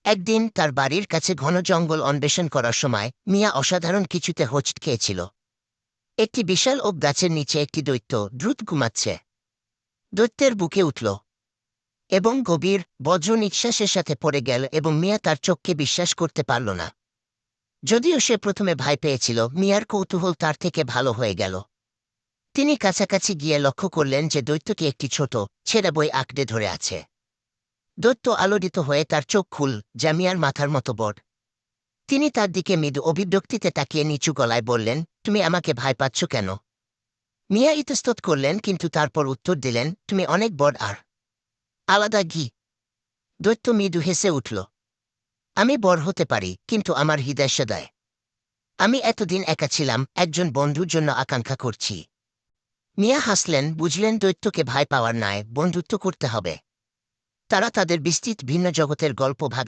একদিন তার বাড়ির কাছে ঘন জঙ্গল অন্বেষণ করার সময় মিয়া অসাধারণ কিছুতে হোঁচট খেয়েছিল। একটি বিশাল ওক গাছের নিচে একটি দৈত্য দ্রুত ঘুমাচ্ছে। দৈত্যের বুকে উঠল এবং গভীর বজ্র নিঃশ্বাসের সাথে পড়ে গেল এবং মিয়া তার চোখকে বিশ্বাস করতে পারল না। যদিও সে প্রথমে ভয় পেয়েছিল, মিয়ার কৌতূহল তার থেকে ভালো হয়ে গেল। তিনি কাছাকাছি গিয়ে লক্ষ্য করলেন যে দৈত্যকে একটি ছোট ছেঁড়া বই আঁকড়ে ধরে আছে। দৈত্য আলোড়িত হয়ে তার চোখ খুল, যা মিয়ার মাথার মতো বড়। তিনি তার দিকে মৃদু অভিব্যক্তিতে তাকিয়ে নিচু গলায় বললেন, তুমি আমাকে ভয় পাচ্ছ কেন? মিয়া ইতস্তত করলেন, কিন্তু তারপর উত্তর দিলেন, তুমি অনেক বড় আর আলাদা ঘি। দৈত্য মৃদু হেসে উঠল। আমি বড় হতে পারি, কিন্তু আমার হৃদয় সদায়। আমি এতদিন একা ছিলাম, একজন বন্ধুর জন্য আকাঙ্ক্ষা করছি। মিয়া হাসলেন, বুঝলেন দৈত্যকে ভয় পাওয়ার নয়, বন্ধুত্ব করতে হবে। তারা তাদের বিস্তৃত ভিন্ন জগতের গল্প ভাগাভাগি